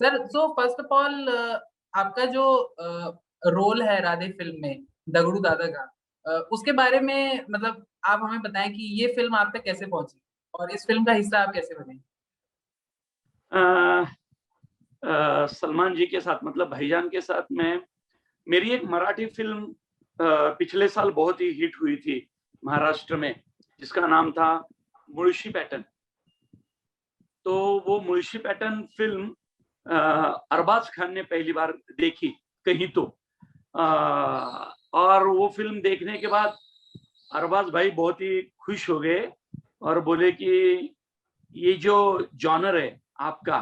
Sir so first of all आपका जो role है राधे फिल्म में दगड़ू दादा का, उसके बारे में मतलब आप हमें बताएं कि ये फिल्म आप तक कैसे पहुंची और इस फिल्म का हिस्सा आप कैसे बने। अ, सलमान जी के साथ मतलब भाईजान के साथ में मेरी एक मराठी फिल्म पिछले साल बहुत ही हिट हुई थी महाराष्ट्र में, जिसका नाम था मुळशी पैटर्न। तो वो मुळशी पैटर्न फिल्म अरबाज खान ने पहली बार देखी कहीं तो, और वो फिल्म देखने के बाद अरबाज भाई बहुत ही खुश हो गए और बोले कि ये जो जॉनर है आपका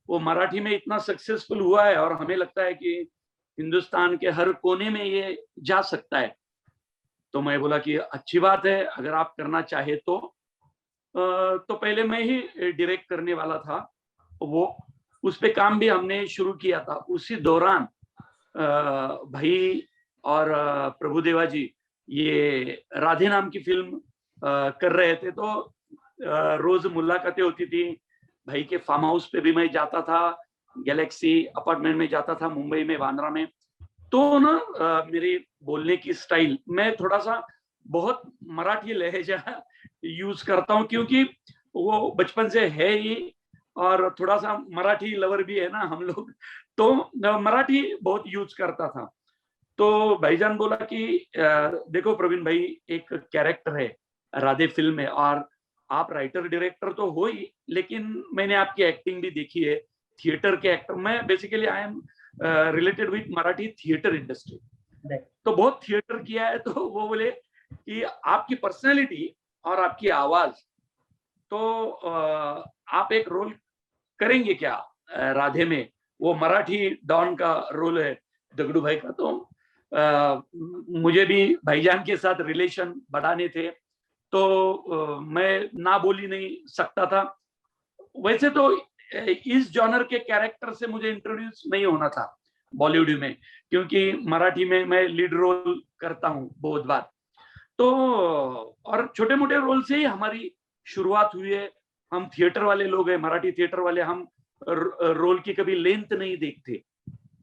वो मराठी में इतना सक्सेसफुल हुआ है और हमें लगता है कि हिंदुस्तान के हर कोने में ये जा सकता है। तो मैं बोला कि अच्छी बात है, अगर आप करना चाहे तो पहले मैं ही डायरेक्ट करने वाला था। वो उस पे काम भी हमने शुरू किया था। उसी दौरान भाई और प्रभुदेवा जी ये राधे नाम की फिल्म कर रहे थे, तो रोज मुलाकातें होती थी। भाई के फार्म हाउस पे भी मैं जाता था, गैलेक्सी अपार्टमेंट में जाता था मुंबई में, बांद्रा में। तो ना मेरी बोलने की स्टाइल, मैं थोड़ा सा बहुत मराठी लहजा यूज करता हूँ क्योंकि वो बचपन से है ही, और थोड़ा सा मराठी लवर भी है ना हम लोग, तो मराठी बहुत यूज करता था। तो भाईजान बोला कि देखो प्रवीण भाई, एक कैरेक्टर है राधे फिल्म में और आप राइटर डायरेक्टर तो हो ही, लेकिन मैंने आपकी एक्टिंग भी देखी है, थिएटर के एक्टर। मैं basically I am related with Marathi theatre industry, तो बहुत थिएटर किया है। तो वो बोले कि आपकी पर्सनैलिटी और आपकी आवाज, तो आप एक रोल करेंगे क्या राधे में? वो मराठी डॉन का रोल है दगड़ू भाई का। तो मुझे भी भाईजान के साथ रिलेशन बढ़ाने थे, तो मैं ना बोली नहीं सकता था। वैसे तो इस जॉनर के कैरेक्टर से मुझे इंट्रोड्यूस नहीं होना था बॉलीवुड में, क्योंकि मराठी में मैं लीड रोल करता हूँ बहुत बार। तो और छोटे मोटे रोल से ही हमारी शुरुआत हुई है। हम थिएटर वाले लोग हैं, मराठी थिएटर वाले, हम रोल की कभी लेंथ नहीं देखते।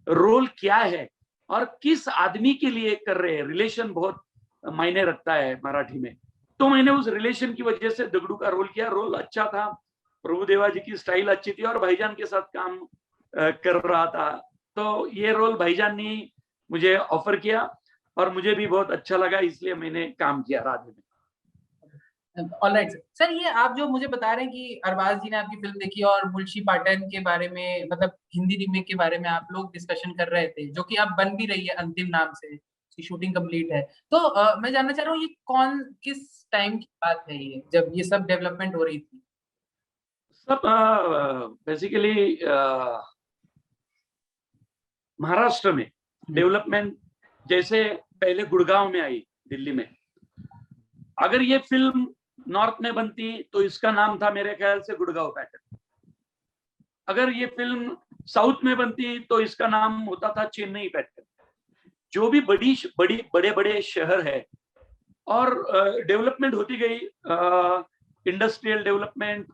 रोल क्या है और किस आदमी के लिए कर रहे हैं, रिलेशन बहुत मायने रखता है मराठी में। तो मैंने उस रिलेशन की वजह से दगड़ू का रोल किया। रोल अच्छा था, प्रभुदेवा जी की स्टाइल अच्छी थी और भाईजान के साथ काम कर रहा था। तो ये रोल भाईजान ने मुझे ऑफर किया और मुझे भी बहुत अच्छा लगा, इसलिए मैंने काम किया राधे में। ऑलराइट सर, ये आप जो मुझे बता रहे हैं कि अरबाज जी ने आपकी फिल्म देखी और मुल्शी पाटन के बारे में, मतलब हिंदी रीमेक के बारे में आप लोग डिस्कशन कर रहे थे, जो कि अब बन भी रही है अंतिम नाम से, इसकी शूटिंग कंप्लीट है। तो मैं जानना चाह रहा हूँ, ये किस टाइम की बात है ये, जब ये सब डेवलपमेंट हो रही थी? सब बेसिकली महाराष्ट्र में डेवलपमेंट जैसे पहले गुड़गांव में आई, दिल्ली में। अगर ये फिल्म नॉर्थ में बनती तो इसका नाम था मेरे ख्याल से गुड़गांव पैटर्न। अगर ये फिल्म साउथ में बनती तो इसका नाम होता था चेन्नई पैटर्न। जो भी बड़े बड़े शहर है और डेवलपमेंट होती गई, इंडस्ट्रियल डेवलपमेंट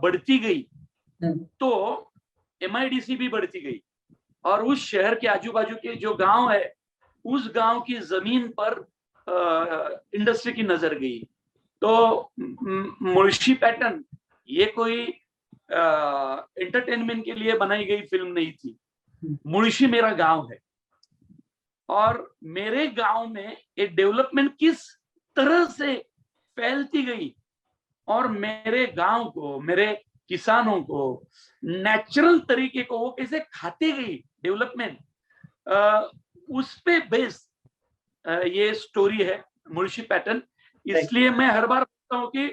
बढ़ती गई, तो MIDC भी बढ़ती गई और उस शहर के आजू बाजू के जो गांव है, उस गांव की जमीन पर इंडस्ट्री की नजर गई। तो मुळशी पैटर्न ये कोई एंटरटेनमेंट के लिए बनाई गई फिल्म नहीं थी। मुळशी मेरा गांव है और मेरे गांव में एक डेवलपमेंट किस तरह से फैलती गई और मेरे गांव को, मेरे किसानों को नेचुरल तरीके को वो कैसे खाती गई डेवलपमेंट, उस पे बेस ये स्टोरी है मुळशी पैटर्न। इसलिए मैं हर बार कहता हूँ कि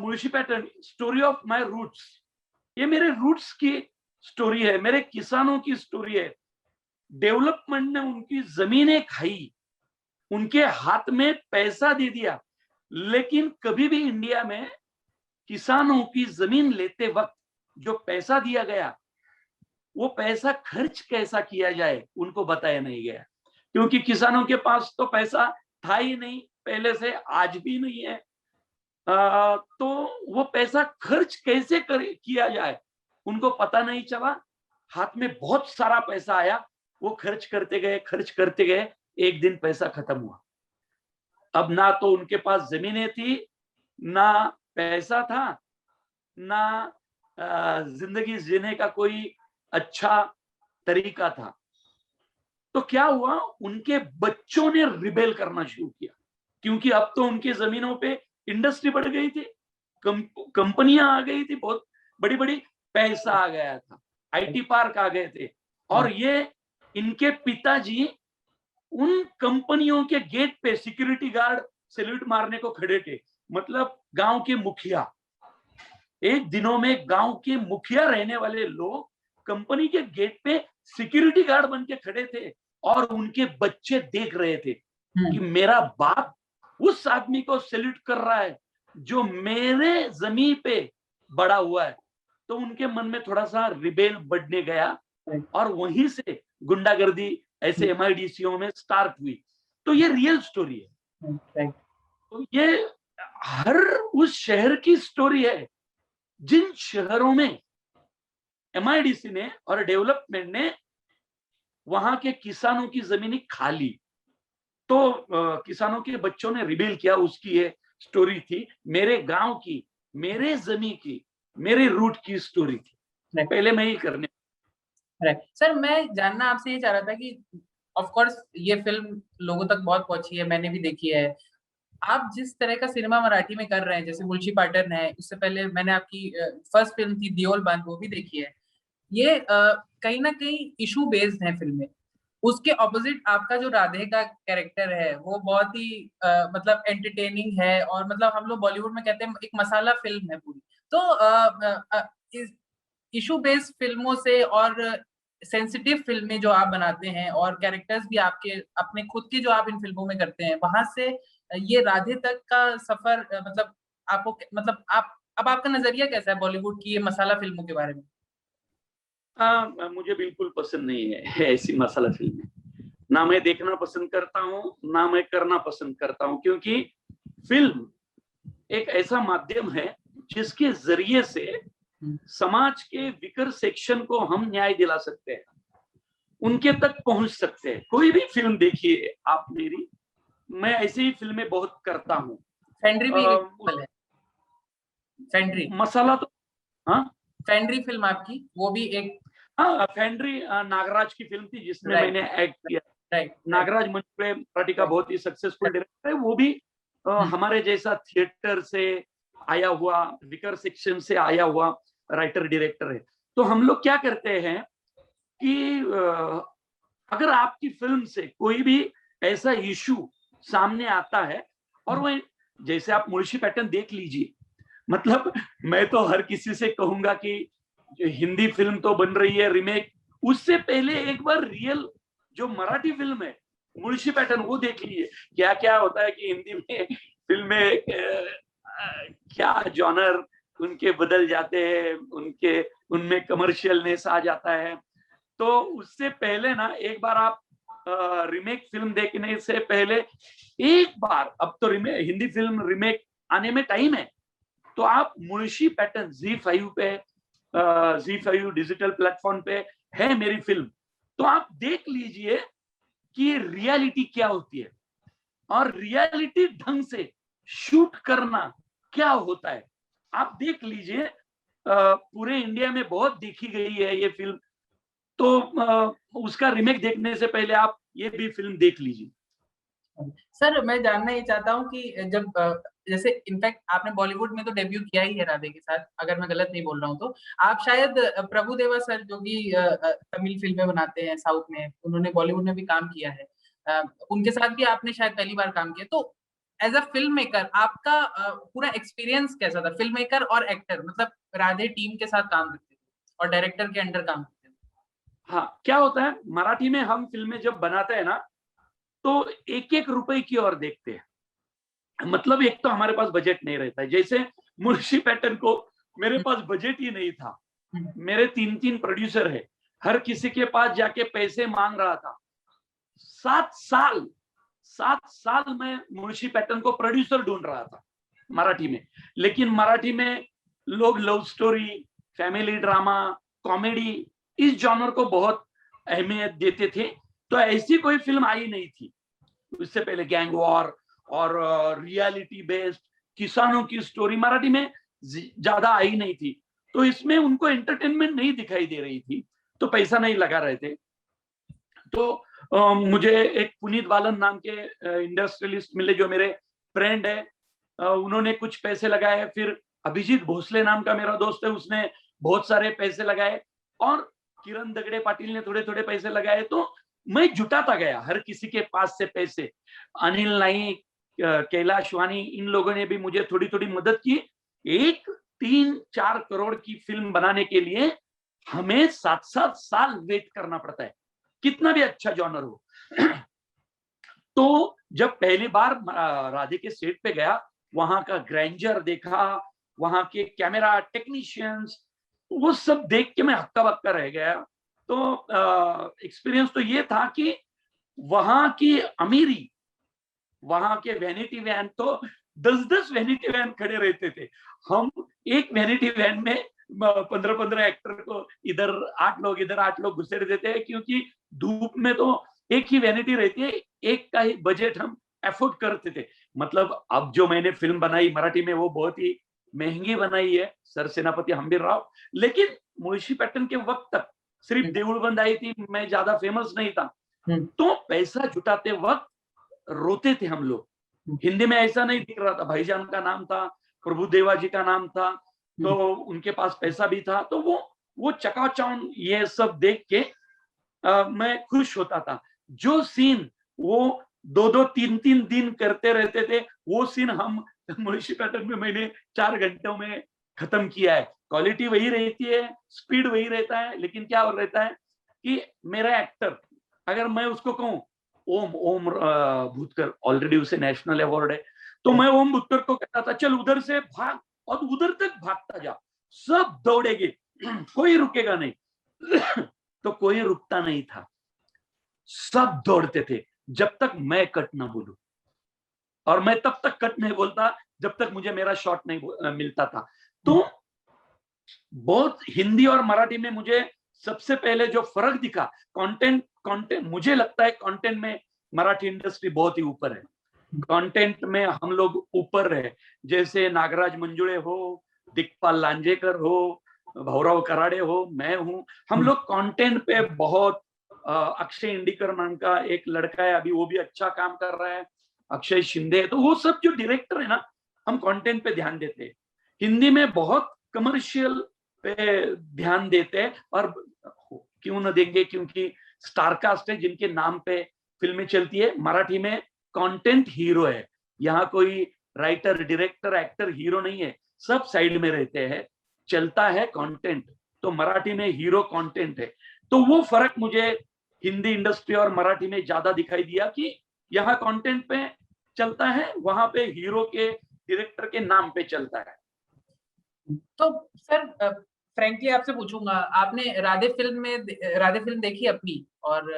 Mulshi pattern story of my roots, ये मेरे रूट्स की स्टोरी है, मेरे किसानों की स्टोरी है। डेवलपमेंट ने उनकी जमीनें खाई, उनके हाथ में पैसा दे दिया, लेकिन कभी भी इंडिया में किसानों की जमीन लेते वक्त जो पैसा दिया गया, वो पैसा खर्च कैसा किया जाए उनको बताया नहीं गया, क्योंकि किसानों के पास तो पैसा था ही नहीं पहले से, आज भी नहीं है। तो वो पैसा खर्च कैसे किया जाए उनको पता नहीं चला, हाथ में बहुत सारा पैसा आया, वो खर्च करते गए, एक दिन पैसा खत्म हुआ। अब ना तो उनके पास जमीनें थी, ना पैसा था, ना जिंदगी जीने का कोई अच्छा तरीका था। तो क्या हुआ, उनके बच्चों ने रिबेल करना शुरू किया, क्योंकि अब तो उनकी जमीनों पे इंडस्ट्री बढ़ गई थी, कंपनियां आ गई थी, बहुत बड़ी बड़ी, पैसा आ गया था, आईटी पार्क आ गए थे। और ये इनके पिताजी उन कंपनियों के गेट पे सिक्योरिटी गार्ड सैल्यूट मारने को खड़े थे। मतलब गांव के मुखिया, एक दिनों में गांव के मुखिया रहने वाले लोग कंपनी के गेट पे सिक्योरिटी गार्ड बन के खड़े थे, और उनके बच्चे देख रहे थे कि मेरा बाप उस आदमी को सैल्यूट कर रहा है जो मेरे जमीन पे बड़ा हुआ है। तो उनके मन में थोड़ा सा रिबेल बढ़ने गया, और वहीं से गुंडागर्दी ऐसे एमआईडीसीओ में स्टार्ट हुई। तो ये रियल स्टोरी है। तो ये हर उस शहर की स्टोरी है जिन शहरों में एमआईडीसी ने और डेवलपमेंट ने वहां के किसानों की जमीनें खा ली, तो किसानों के बच्चों ने रिबेल किया। उसकी ये स्टोरी थी, मेरे गांव की, मेरे जमीन की, मेरे रूट की स्टोरी थी। पहले मैं ही करने। सर मैं जानना आपसे ये चाह रहा था कि ऑफ कोर्स ये फिल्म लोगों तक बहुत पहुंची है, मैंने भी देखी है। आप जिस तरह का सिनेमा मराठी में कर रहे हैं, जैसे मुंशी पैटर्न है, उससे पहले मैंने आपकी फर्स्ट फिल्म थी दियोल बांध, वो भी देखी है। ये कहीं ना कहीं इशू बेस्ड है फिल्में। उसके ऑपोजिट आपका जो राधे का कैरेक्टर है वो बहुत ही मतलब एंटरटेनिंग है, और मतलब हम लोग बॉलीवुड में कहते हैं एक मसाला फिल्म है पूरी। तो इशू बेस्ड फिल्मों से और सेंसिटिव फिल्में जो आप बनाते हैं, और कैरेक्टर्स भी आपके अपने खुद के जो आप इन फिल्मों में करते हैं, वहां से ये राधे तक का सफर मतलब आपको मतलब आप अब आपका नजरिया कैसा है बॉलीवुड की ये मसाला फिल्मों के बारे में? मुझे बिल्कुल पसंद नहीं है ऐसी मसाला फिल्में। ना मैं देखना पसंद करता हूँ, ना मैं करना पसंद करता हूँ, क्योंकि फिल्म एक ऐसा माध्यम है जिसके जरिए से समाज के विकर सेक्शन को हम न्याय दिला सकते हैं, उनके तक पहुंच सकते हैं। कोई भी फिल्म देखिए आप मेरी, मैं ऐसी ही फिल्में बहुत करता हूँ। फेंड्री भी है। फेंड्री मसाला तो, हाँ, फेंड्री फिल्म आपकी वो भी एक, हाँ, फेंड्री नागराज की फिल्म थी जिसमें मैंने एक्ट किया। नागराज मंचुले मराठी का बहुत ही सक्सेसफुल डायरेक्टर है। वो भी हमारे जैसा थिएटर से आया हुआ, विकर सेक्शन से आया हुआ राइटर डायरेक्टर है। तो हम लोग क्या करते हैं कि अगर आपकी फिल्म से कोई भी ऐसा इशू सामने आता है, और वो जैसे आप मुंशी पैटर्न देख लीजिए, मतलब मैं तो हर किसी से कहूंगा कि जो हिंदी फिल्म तो बन रही है रीमेक, उससे पहले एक बार रियल जो मराठी फिल्म है मुंशी पैटर्न वो देख लीजिए। क्या क्या होता है कि हिंदी में फिल्में क्या जॉनर उनके बदल जाते हैं, उनके उनमें कमर्शियलनेस आ जाता है। तो उससे पहले ना एक बार आप रीमेक फिल्म देखने से पहले एक बार, अब तो हिंदी फिल्म रीमेक आने में टाइम है, तो आप मुंशी पैटर्न Z5 पे, Z5 डिजिटल प्लेटफॉर्म पे है मेरी फिल्म, तो आप देख लीजिए कि रियलिटी क्या होती है और रियलिटी ढंग से शूट करना क्या होता है। आप देख लीजिए, पूरे इंडिया में बहुत देखी गई है ये फिल्म, तो उसका रीमेक देखने से पहले आप ये भी फिल्म देख लीजिए। सर मैं जानना ये चाहता हूँ कि जब जैसे इनफैक्ट आपने बॉलीवुड में तो डेब्यू किया ही है राधे के साथ, अगर मैं गलत नहीं बोल रहा हूँ तो। आप शायद प्रभुदेवा सर जो कि तमिल फिल्में बनाते हैं साउथ में, उन्होंने बॉलीवुड में भी काम किया है, उनके साथ भी आपने शायद पहली बार काम किया। तो एज अ फिल्म मेकर आपका पूरा एक्सपीरियंस कैसा था, फिल्म मेकर और एक्टर, मतलब राधे टीम के साथ काम करते थे और डायरेक्टर के अंडर काम करते थे? हाँ, क्या होता है मराठी में हम फिल्में जब बनाते हैं ना, तो एक एक रुपए की ओर देखते हैं। मतलब एक तो हमारे पास बजट नहीं रहता है, जैसे मुंशी पैटर्न को मेरे पास बजट ही नहीं था, मेरे 3-3 प्रोड्यूसर है, हर किसी के पास जाके पैसे मांग रहा था। 7 साल मैं मुंशी पैटर्न को प्रोड्यूसर ढूंढ रहा था मराठी में। लेकिन मराठी में लोग love story, family drama, comedy, इस जॉनर को बहुत अहमियत देते थे। तो ऐसी कोई फिल्म आई नहीं थी उससे पहले। गैंग वॉर और रियलिटी बेस्ड किसानों की स्टोरी मराठी में ज्यादा आई नहीं थी। तो इसमें उनको एंटरटेनमेंट नहीं दिखाई दे रही थी, तो पैसा नहीं लगा रहे थे। तो मुझे एक पुनीत बालन नाम के इंडस्ट्रियलिस्ट मिले जो मेरे फ्रेंड है, उन्होंने कुछ पैसे लगाए। फिर अभिजीत भोसले नाम का मेरा दोस्त है, उसने बहुत सारे पैसे लगाए, और किरण दगड़े पाटिल ने थोड़े थोड़े पैसे लगाए। तो मैं जुटाता गया हर किसी के पास से पैसे। अनिल नाइक, कैलाश वानी, इन लोगों ने भी मुझे थोड़ी थोड़ी मदद की। एक 3-4 करोड़ की फिल्म बनाने के लिए हमें 7-7 साल वेट करना पड़ता है, कितना भी अच्छा जॉनर हो। तो जब पहली बार राधे के सेट पे गया, वहां का ग्रैंडर देखा, वहां के कैमरा टेक्नीशियंस, वो सब देख के मैं हक्का बक्का रह गया। तो एक्सपीरियंस तो ये था कि वहां की अमीरी, वहां के वैनिटी वैन तो 10-10 वैनिटी वैन खड़े रहते थे। हम एक वैनिटी वैन में 15-15 एक्टर को, इधर 8 लोग इधर 8 लोग घुसे रहते थे, क्योंकि धूप में तो एक ही वैनिटी रहती है, एक का ही बजट हम एफोर्ड करते थे। मतलब अब जो मैंने फिल्म बनाई मराठी में वो बहुत ही महंगी बनाई है, सर सेनापति हंबीर राव, लेकिन मुळशी पैटर्न के वक्त तक सिर्फ देऊळ बंद आई थी, मैं ज्यादा फेमस नहीं था। तो पैसा जुटाते वक्त रोते थे हम लोग। हिंदी में ऐसा नहीं दिख रहा था, भाईजान का नाम था, प्रभुदेवा जी का नाम था, तो उनके पास पैसा भी था। तो वो चकाचौंध ये सब देख के मैं खुश होता था। जो सीन वो 2-2, 3-3 दिन करते रहते थे, वो सीन हम मुळशी पैटर्न में मैंने 4 घंटों में खत्म किया है। क्वालिटी वही रहती है, स्पीड वही रहता है, लेकिन क्या और रहता है कि मेरा एक्टर, अगर मैं उसको कहूं ओम भूतकर, ऑलरेडी उसे नेशनल अवार्ड है, तो मैं ओम भूतकर को कहता था चल उधर से भाग, और उधर तक भागता जा, सब दौड़ेंगे, कोई रुकेगा नहीं। तो कोई रुकता नहीं था, सब दौड़ते थे जब तक मैं कट ना बोलूं, और मैं तब तक कट नहीं बोलता जब तक मुझे मेरा शॉट नहीं मिलता था। तो बहुत हिंदी और मराठी में मुझे सबसे पहले जो फर्क दिखा, कंटेंट मुझे लगता है कंटेंट में मराठी इंडस्ट्री बहुत ही ऊपर है। कंटेंट में हम लोग ऊपर है, जैसे नागराज मंजुळे हो, दिग्पाल लांजेकर हो, भाऊराव कराडे हो, मैं हूं, हम लोग कंटेंट पे बहुत, अक्षय इंडिकर नाम का एक लड़का है, अभी वो भी अच्छा काम कर रहा है, अक्षय शिंदे, तो वो सब जो डायरेक्टर है ना, हम कंटेंट पे ध्यान देते हैं। हिंदी में बहुत कमर्शियल पे ध्यान देते हैं, और क्यों न देंगे, क्योंकि स्टारकास्ट है जिनके नाम पे फिल्में चलती है। मराठी में कंटेंट हीरो है, यहाँ कोई राइटर, डायरेक्टर, एक्टर, हीरो नहीं है, सब साइड में रहते हैं, चलता है कंटेंट। तो मराठी में हीरो कंटेंट है। तो वो फर्क मुझे हिंदी इंडस्ट्री और मराठी में ज्यादा दिखाई दिया कि यहाँ कंटेंट पे चलता है, वहां पे हीरो के, डायरेक्टर के नाम पे चलता है। तो सर फ्रैंकली आपसे पूछूंगा, आपने राधे फिल्म देखी अपनी, और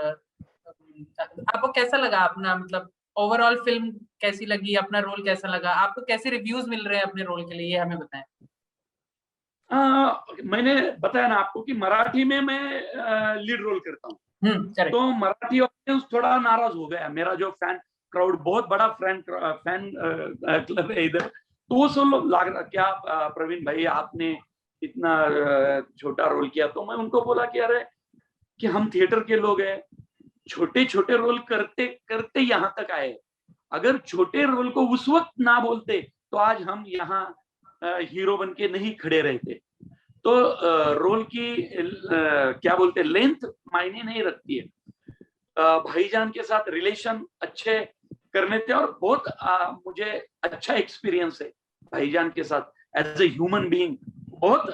आपको कैसा लगा अपना, मतलब ओवरऑल फिल्म कैसी लगी, अपना रोल कैसा लगा आपको, कैसे रिव्यूज मिल रहे हैं अपने रोल के लिए, ये हमें बताएं। मैंने बताया ना आपको कि मराठी में मैं लीड रोल करता हूँ, तो मराठी ऑडियंस थोड़ा नाराज हो गया। मेरा जो फैन क्राउड, बहुत बड़ा फैन क्लब है इधर, तो वो सब लोग लग रहा क्या प्रवीण भाई आपने इतना छोटा रोल किया। तो मैं उनको बोला कि अरे कि हम थिएटर के लोग हैं, छोटे छोटे रोल करते करते यहाँ तक आए, अगर छोटे रोल को उस वक्त ना बोलते तो आज हम यहाँ हीरो बन के नहीं खड़े रहते। तो रोल की क्या बोलते लेंथ मायने नहीं रखती है। भाईजान के साथ रिलेशन अच्छे करने थे, और बहुत मुझे अच्छा एक्सपीरियंस है भाईजान के साथ एज ए ह्यूमन बीइंग, बहुत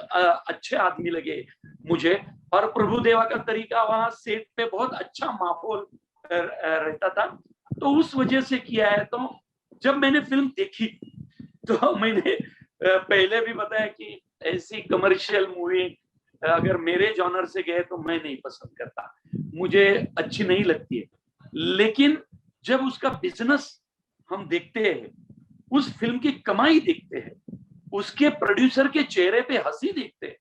अच्छे आदमी लगे मुझे। और प्रभुदेवा का तरीका, वहां सेट पे बहुत अच्छा माहौल रहता था, तो उस वजह से किया है। तो जब मैंने फिल्म देखी तो मैंने पहले भी बताया कि ऐसी कमर्शियल मूवी अगर मेरे जॉनर से गए तो मैं नहीं पसंद करता, मुझे अच्छी नहीं लगती है। लेकिन जब उसका बिजनेस हम देखते हैं, उस फिल्म की कमाई देखते हैं, उसके प्रोड्यूसर के चेहरे पे हंसी देखते हैं,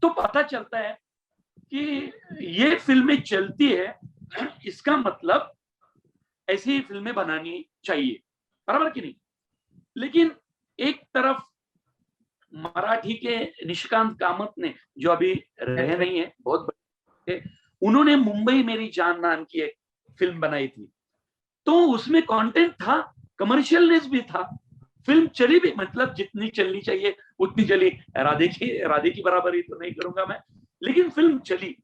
तो पता चलता है कि ये फिल्में चलती है, इसका मतलब ऐसी फिल्में बनानी चाहिए, बराबर कि नहीं। लेकिन एक तरफ मराठी के निशिकांत कामत ने, जो अभी रहे नहीं है, बहुत बड़े, उन्होंने मुंबई मेरी जान नाम की एक फिल्म बनाई थी, तो उसमें कंटेंट था, कमर्शियलनेस भी था, फिल्म चली भी, मतलब जितनी चलनी चाहिए उतनी चली। राधे की बराबरी तो नहीं करूंगा मैं, लेकिन फिल्म चली।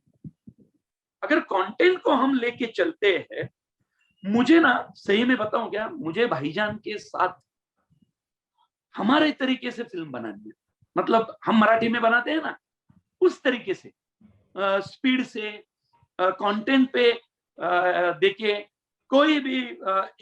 अगर कंटेंट को हम लेके चलते हैं, मुझे ना सही में बताऊं क्या, मुझे भाईजान के साथ हमारे तरीके से फिल्म बनानी है, मतलब हम मराठी में बनाते हैं ना उस तरीके से, स्पीड से, कंटेंट पे देखिए, कोई भी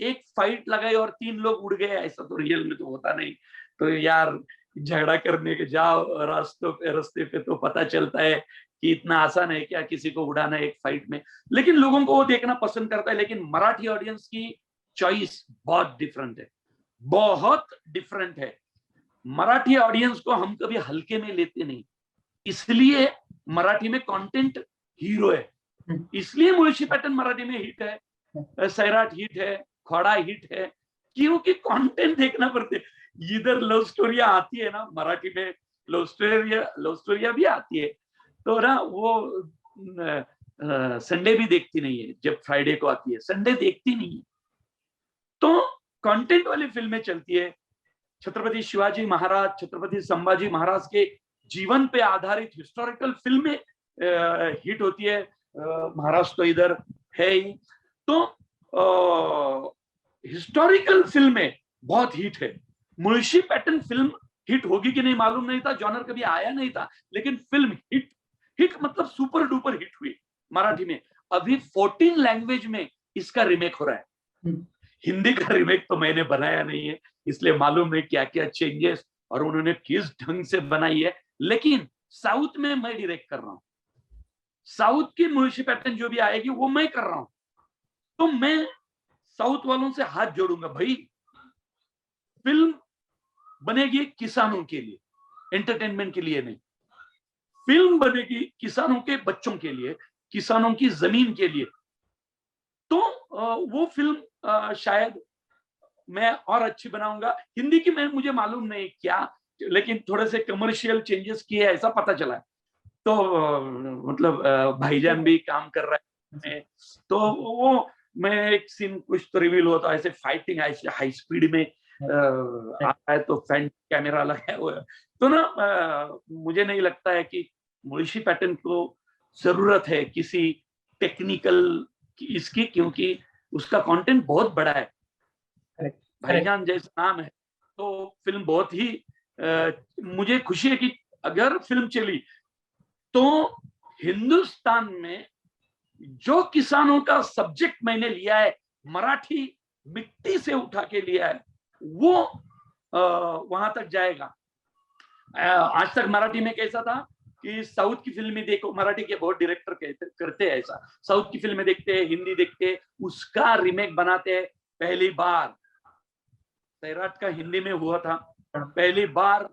एक फाइट लगाई और 3 लोग उड़ गए, ऐसा तो रियल में तो होता नहीं। तो यार झगड़ा करने के जाओ रास्ते पे तो पता चलता है कि इतना आसान है क्या किसी को उड़ाना एक फाइट में, लेकिन लोगों को वो देखना पसंद करता है। लेकिन मराठी ऑडियंस की चॉइस बहुत डिफरेंट है, बहुत डिफरेंट है। मराठी ऑडियंस को हम कभी हल्के में लेते नहीं, इसलिए मराठी में कंटेंट हीरो है, इसलिए मुळशी पैटर्न मराठी में हिट है, सैराट हिट है, खोड़ा हिट है, क्योंकि कंटेंट देखना पड़ते। इधर लव स्टोरिया आती है ना मराठी में, लव स्टोरिया भी आती है, तो ना वो संडे भी देखती नहीं है, जब फ्राइडे को आती है संडे देखती नहीं है। तो कंटेंट वाली फिल्में चलती है। छत्रपति शिवाजी महाराज, छत्रपति संभाजी महाराज के जीवन पे आधारित हिस्टोरिकल फिल्में हिट होती है, महाराज तो इधर है ही, तो हिस्टोरिकल फिल्में बहुत हिट है। मुळशी पैटर्न फिल्म हिट होगी कि नहीं मालूम नहीं था, जॉनर कभी आया नहीं था, लेकिन फिल्म हिट, हिट मतलब सुपर डुपर हिट हुई मराठी में। अभी 14 लैंग्वेज में इसका रिमेक हो रहा है। हिंदी का रिमेक तो मैंने बनाया नहीं है, इसलिए मालूम नहीं क्या क्या चेंजेस और उन्होंने किस ढंग से बनाई है, लेकिन साउथ में मैं डायरेक्ट कर रहा हूं, साउथ की मुळशी पैटर्न जो भी आएगी वो मैं कर रहा हूं। तो मैं साउथ वालों से हाथ जोड़ूंगा, भाई फिल्म बनेगी किसानों के लिए, एंटरटेनमेंट के लिए नहीं, फिल्म बनेगी किसानों के बच्चों के लिए, किसानों की जमीन के लिए। तो वो फिल्म शायद मैं और अच्छी बनाऊंगा। हिंदी की मैं, मुझे मालूम नहीं क्या, लेकिन थोड़े से कमर्शियल चेंजेस किए ऐसा पता चला है। तो मतलब भाईजान भी काम कर रहा है, तो वो मैं एक सीन कुछ तो रिवील हुआ था, ऐसे फाइटिंग ऐसे हाई स्पीड में आता है, तो फ्रंट कैमरा लगाया हुआ है। तो ना मुझे नहीं लगता है कि मुळशी पैटर्न को जरूरत है किसी टेक्निकल इसकी, क्योंकि उसका कंटेंट बहुत बड़ा है। भाईजान जैसा नाम है तो फिल्म बहुत ही मुझे खुशी है कि अगर फिल्म चली तो हिंदुस्तान में जो किसानों का सब्जेक्ट मैंने लिया है, मराठी मिट्टी से उठा के लिया है, वो वहां तक जाएगा। आज तक मराठी में कैसा था कि साउथ की फिल्में देखो, मराठी के बहुत डायरेक्टर करते हैं ऐसा, साउथ की फिल्में देखते हैं, हिंदी देखते हैं, उसका रीमेक बनाते हैं। पहली बार सैराट का हिंदी में हुआ था, पहली बार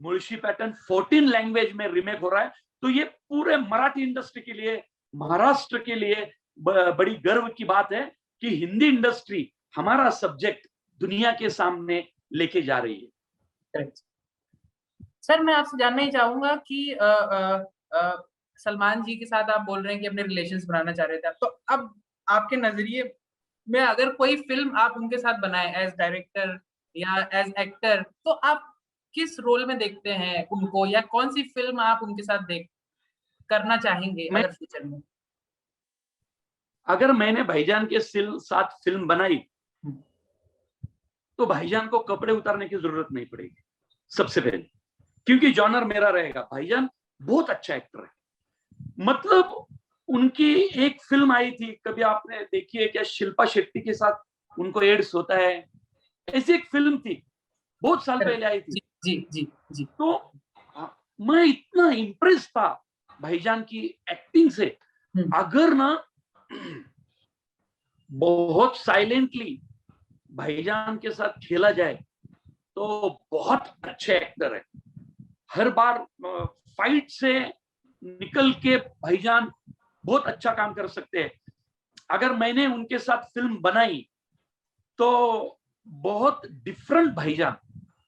मुळशी पैटर्न 14 लैंग्वेज में रीमेक हो रहा है। तो ये पूरे मराठी इंडस्ट्री के लिए, महाराष्ट्र के लिए बड़ी गर्व की बात है कि हिंदी इंडस्ट्री हमारा सब्जेक्ट दुनिया के सामने लेके जा रही है। सर मैं आपसे जानना ही चाहूंगा कि सलमान जी के साथ आप बोल रहे हैं कि अपने रिलेशंस बनाना चाह रहे थे, तो अब आपके नजरिए में अगर कोई फिल्म आप उनके साथ बनाए एज डायरेक्टर या एज एक्टर, तो आप किस रोल में देखते हैं उनको, या कौन सी फिल्म आप उनके साथ देख करना चाहेंगे अगर फ्यूचर में? अगर मैंने भाईजान के साथ फिल्म बनाई तो भाईजान को कपड़े उतारने की जरूरत नहीं पड़ेगी सबसे पहले, क्योंकि जॉनर मेरा रहेगा। भाईजान बहुत अच्छा एक्टर है, मतलब उनकी एक फिल्म आई थी, कभी आपने देखी है क्या, शिल्पा शेट्टी के साथ उनको एड्स होता है, ऐसी एक फिल्म थी, बहुत साल पहले आई थी। जी जी जी। तो मैं इतना इम्प्रेस था भाईजान की एक्टिंग से। अगर ना बहुत साइलेंटली भाईजान के साथ खेला जाए तो बहुत अच्छे एक्टर है। हर बार फाइट से निकल के भाईजान बहुत अच्छा काम कर सकते हैं। अगर मैंने उनके साथ फिल्म बनाई तो बहुत डिफरेंट भाईजान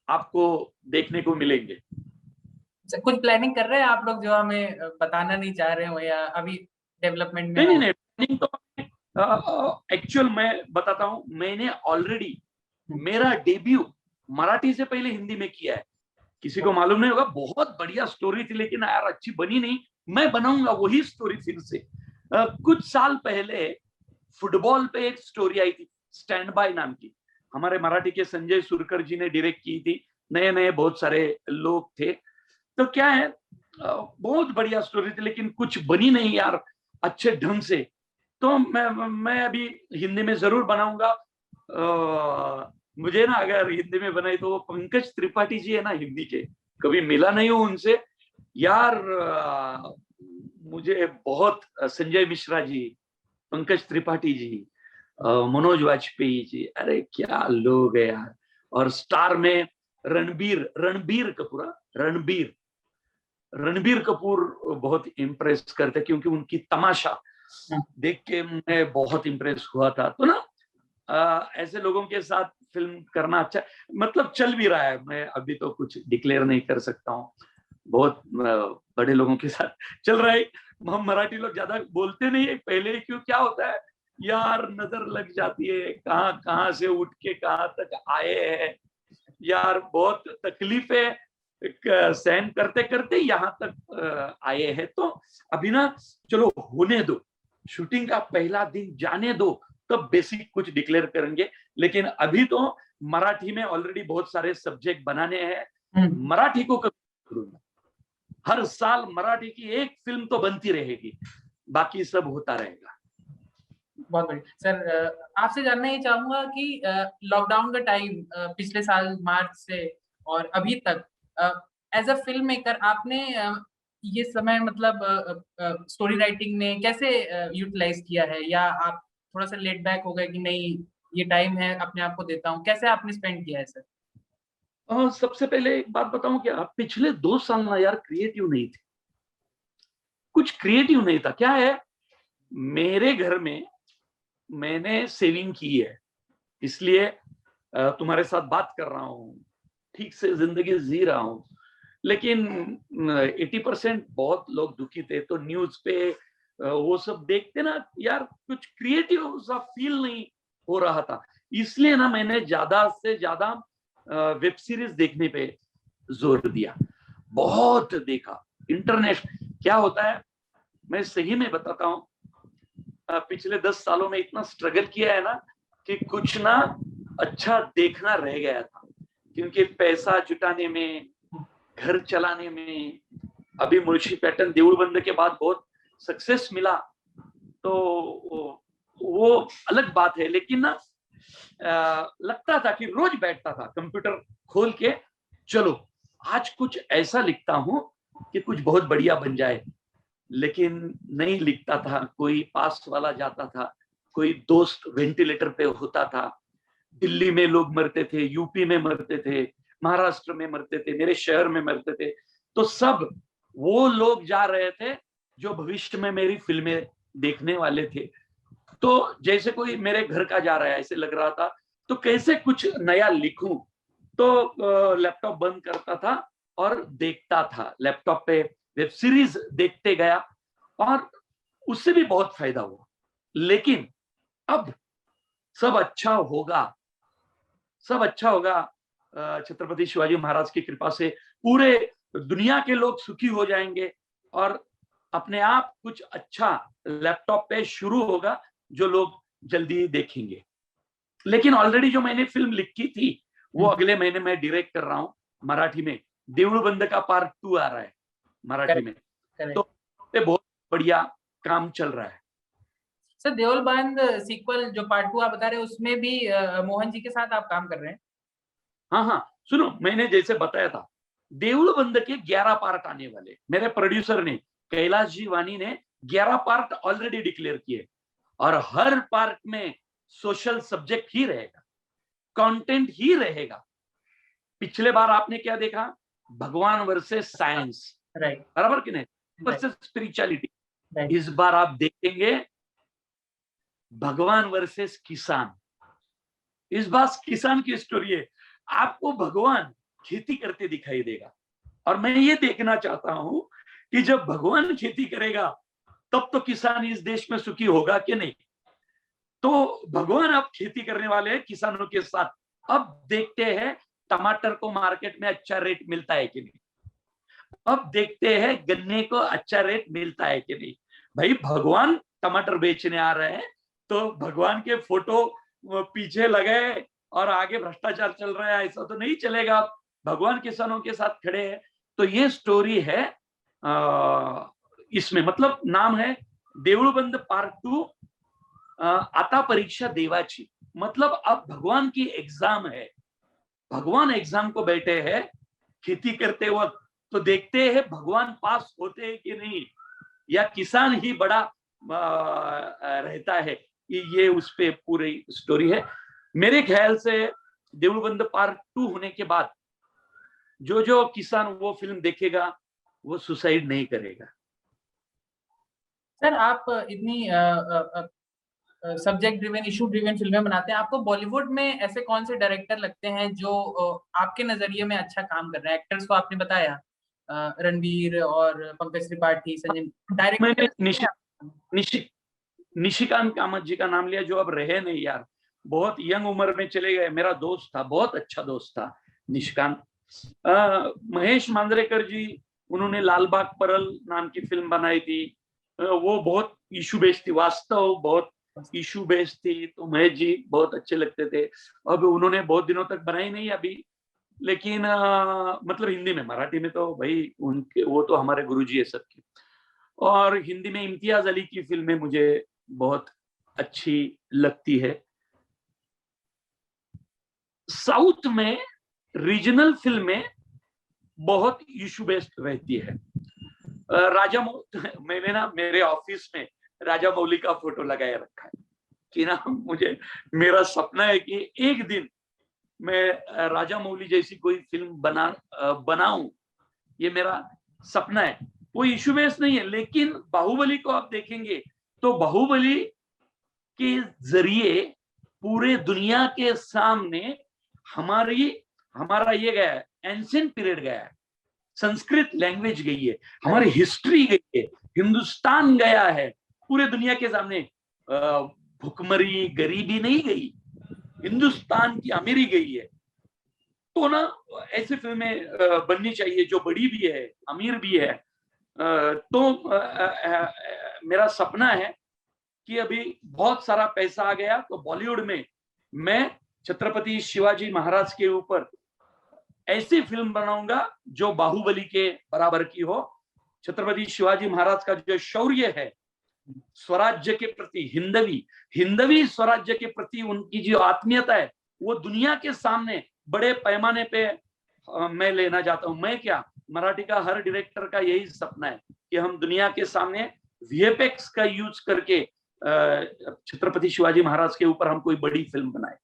आपको देखने को मिलेंगे। कुछ प्लानिंग कर रहे हैं आप लोग जो हमें बताना नहीं चाह रहे हो, या अभी डेवलपमेंट में नहीं हो? नहीं नहीं, तो एक्चुअल मैं बताता हूँ, मैंने ऑलरेडी मेरा डेब्यू मराठी से पहले हिंदी में किया है। किसी को मालूम नहीं होगा, बहुत बढ़िया स्टोरी थी लेकिन यार अच्छी बनी नहीं। मैं बनाऊंगा वही स्टोरी फिर से। कुछ साल पहले फुटबॉल पे एक स्टोरी आई थी, स्टैंड बाय नाम की। हमारे मराठी के संजय सुरकर जी ने डायरेक्ट की थी। नए नए बहुत सारे लोग थे। तो क्या है, बहुत बढ़िया स्टोरी थी लेकिन कुछ बनी नहीं यार अच्छे ढंग से। तो मैं अभी हिंदी में जरूर बनाऊंगा। मुझे ना अगर हिंदी में बनाई तो वो पंकज त्रिपाठी जी है ना हिंदी के, कभी मिला नहीं हूं उनसे यार। मुझे बहुत संजय मिश्रा जी, पंकज त्रिपाठी जी, मनोज वाजपेयी जी, अरे क्या लोग है यार। और स्टार में रणबीर कपूर, रणबीर कपूर बहुत इम्प्रेस करते क्योंकि उनकी तमाशा देख के मैं बहुत इम्प्रेस हुआ था। तो ना ऐसे लोगों के साथ फिल्म करना अच्छा, मतलब चल भी रहा है। मैं अभी तो कुछ डिक्लेयर नहीं कर सकता हूँ, बहुत बड़े लोगों के साथ चल रहा है। हम मराठी लोग ज्यादा बोलते नहीं है पहले, क्यों क्या होता है यार, नजर लग जाती है, कहाँ कहाँ से उठ के कहाँ तक आए हैं यार, बहुत तकलीफें सहन करते करते यहाँ तक आए हैं। तो अभी ना चलो होने दो, शूटिंग का पहला दिन जाने दो, तब बेसिक कुछ डिक्लेयर करेंगे। लेकिन अभी तो मराठी में ऑलरेडी बहुत सारे सब्जेक्ट बनाने हैं। मराठी को करूंगा, हर साल मराठी की एक फिल्म तो बनती रहेगी, बाकी सब होता रहेगा। बहुत बढ़िया सर। आपसे जानना ये चाहूंगा कि लॉकडाउन का टाइम पिछले साल मार्च से और अभी तक एज अ फिल्म मेकर आपने ये समय मतलब स्टोरी राइटिंग में कैसे यूटिलाइज किया है, या आप थोड़ा सा लेट बैक हो गए कि नहीं ये टाइम है अपने आप को देता हूँ, कैसे आपने स्पेंड किया है सर? सबसे पहले एक बात बताऊं, क्या पिछले 2 साल ना यार क्रिएटिव नहीं थे, कुछ क्रिएटिव नहीं था। क्या है, मेरे घर में मैंने सेविंग की है, इसलिए तुम्हारे साथ बात कर रहा हूँ, ठीक से जिंदगी जी रहा हूँ। लेकिन 80% बहुत लोग दुखी थे, तो न्यूज पे वो सब देखते ना यार, कुछ क्रिएटिव सा फील नहीं हो रहा था। इसलिए ना मैंने ज्यादा से ज्यादा वेब सीरीज देखने पे जोर दिया, बहुत देखा। इंटरनेट क्या होता है, मैं सही में बताता हूँ, पिछले 10 सालों में इतना स्ट्रगल किया है ना कि कुछ ना अच्छा देखना रह गया था, क्योंकि पैसा जुटाने में, घर चलाने में। अभी मुंशी पैटर्न देऊळ बंद के बाद बहुत सक्सेस मिला, तो वो अलग बात है। लेकिन ना लगता था कि रोज बैठता था कंप्यूटर खोल के, चलो आज कुछ ऐसा लिखता हूं कि कुछ बहुत बढ़िया बन जाए। लेकिन नहीं लिखता था, कोई पास वाला जाता था, कोई दोस्त वेंटिलेटर पे होता था। दिल्ली में लोग मरते थे, यूपी में मरते थे, महाराष्ट्र में मरते थे, मेरे शहर में मरते थे। तो सब वो लोग जा रहे थे जो भविष्य में मेरी फिल्में देखने वाले थे। तो जैसे कोई मेरे घर का जा रहा है ऐसे लग रहा था, तो कैसे कुछ नया लिखूं। तो लैपटॉप बंद करता था और देखता था, लैपटॉप पे वेब सीरीज देखते गया, और उससे भी बहुत फायदा हुआ। लेकिन अब सब अच्छा होगा, सब अच्छा होगा। छत्रपति शिवाजी महाराज की कृपा से पूरे दुनिया के लोग सुखी हो जाएंगे, और अपने आप कुछ अच्छा लैपटॉप पे शुरू होगा जो लोग जल्दी देखेंगे। लेकिन ऑलरेडी जो मैंने फिल्म लिखी थी वो अगले महीने मैं डायरेक्ट कर रहा हूँ मराठी में। देऊळ बंद का पार्ट 2 आ रहा है मराठी में, तो बहुत बढ़िया काम चल रहा है। सर देओल बंद सीक्वल जो पार्ट 2 आप बता रहे हैं उसमें भी मोहन जी के साथ आप काम कर रहे हैं? हाँ हाँ, सुनो, मैंने जैसे बताया था देऊळ बंद के 11 पार्ट आने वाले। मेरे प्रोड्यूसर ने, कैलाश जी वानी ने 11 पार्ट ऑलरेडी डिक्लेयर किए, और हर पार्ट में सोशल सब्जेक्ट ही रहेगा, कंटेंट ही रहेगा। पिछले बार आपने क्या देखा, भगवान वर्सेस साइंस, राइट, बराबर कि नहीं? Versus spirituality. राइट। इस बार आप देखेंगे भगवान वर्सेस किसान। इस बार किसान की स्टोरी है। आपको भगवान खेती करते दिखाई देगा, और मैं ये देखना चाहता हूं कि जब भगवान खेती करेगा तब तो किसान इस देश में सुखी होगा कि नहीं। तो भगवान अब खेती करने वाले हैं किसानों के साथ। अब देखते हैं टमाटर को मार्केट में अच्छा रेट मिलता है कि नहीं, अब देखते हैं गन्ने को अच्छा रेट मिलता है कि नहीं। भाई भगवान टमाटर बेचने आ रहे हैं तो भगवान के फोटो पीछे लगे और आगे भ्रष्टाचार चल रहा है, ऐसा तो नहीं चलेगा। भगवान किसानों के साथ खड़े हैं। तो ये स्टोरी है इसमें, मतलब नाम है देऊळ बंद पार्ट 2, आता परीक्षा देवाची। मतलब अब भगवान की एग्जाम है, भगवान एग्जाम को बैठे हैं खेती करते वक्त। तो देखते हैं भगवान पास होते हैं कि नहीं, या किसान ही बड़ा रहता है। ये उस पे पूरी स्टोरी है। मेरे ख्याल से देऊळ बंद पार्ट 2 होने के बाद जो किसान वो फिल्म देखेगा वो सुसाइड नहीं करेगा। सर आप इतनी सब्जेक्ट ड्रिवन, इशू ड्रिवन फिल्में बनाते हैं, आपको बॉलीवुड में ऐसे कौन से डायरेक्टर लगते हैं जो आपके नजरिए में अच्छा काम कर रहे हैं? एक्टर्स को आपने बताया, रणवीर और पंकज त्रिपाठी, संजय। मैंने डायरेक्टर निशिकांत कामत जी का नाम लिया, जो अब रहे नहीं यार, बहुत यंग उम्र में चले गए। मेरा दोस्त था, बहुत अच्छा दोस्त था निशिकांत। महेश मांजरेकर जी, उन्होंने लाल बाग परल नाम की फिल्म बनाई थी, वो बहुत इशू बेस्ड थी, वास्तव बहुत इशू बेस्ड थी। तो महेश जी बहुत अच्छे लगते थे। अब उन्होंने बहुत दिनों तक बनाई नहीं अभी, लेकिन मतलब हिंदी में, मराठी में तो भाई उनके वो तो हमारे गुरुजी है सबके। और हिंदी में इम्तियाज अली की फिल्में मुझे बहुत अच्छी लगती है। साउथ में रीजनल फिल्में बहुत इशू बेस्ड रहती है। मैंने ना मेरे ऑफिस में राजा मौली का फोटो लगाया रखा है कि ना, मुझे मेरा सपना है कि एक दिन मैं राजा मौली जैसी कोई फिल्म बनाऊं। ये मेरा सपना है। वो इशू बेस्ड नहीं है, लेकिन बाहुबली को आप देखेंगे तो बाहुबली के जरिए पूरे दुनिया के सामने हमारा ये गया है, एंशिएंट पीरियड गया है, संस्कृत लैंग्वेज गई है, हमारी हिस्ट्री गई है, हिंदुस्तान गया है पूरे दुनिया के सामने। भुखमरी गरीबी नहीं गई, हिंदुस्तान की अमीरी गई है। तो ना ऐसी फिल्में बननी चाहिए जो बड़ी भी है, अमीर भी है। तो मेरा सपना है कि अभी बहुत सारा पैसा आ गया तो बॉलीवुड में मैं छत्रपति शिवाजी महाराज के ऊपर ऐसी फिल्म बनाऊंगा जो बाहुबली के बराबर की हो। छत्रपति शिवाजी महाराज का जो शौर्य है स्वराज्य के प्रति, हिंदवी स्वराज्य के प्रति उनकी जो आत्मीयता है, वो दुनिया के सामने बड़े पैमाने पे मैं लेना चाहता हूं। मैं क्या, मराठी का हर डायरेक्टर का यही सपना है कि हम दुनिया के सामने वीएफएक्स का यूज करके छत्रपति शिवाजी महाराज के ऊपर हम कोई बड़ी फिल्म बनाए।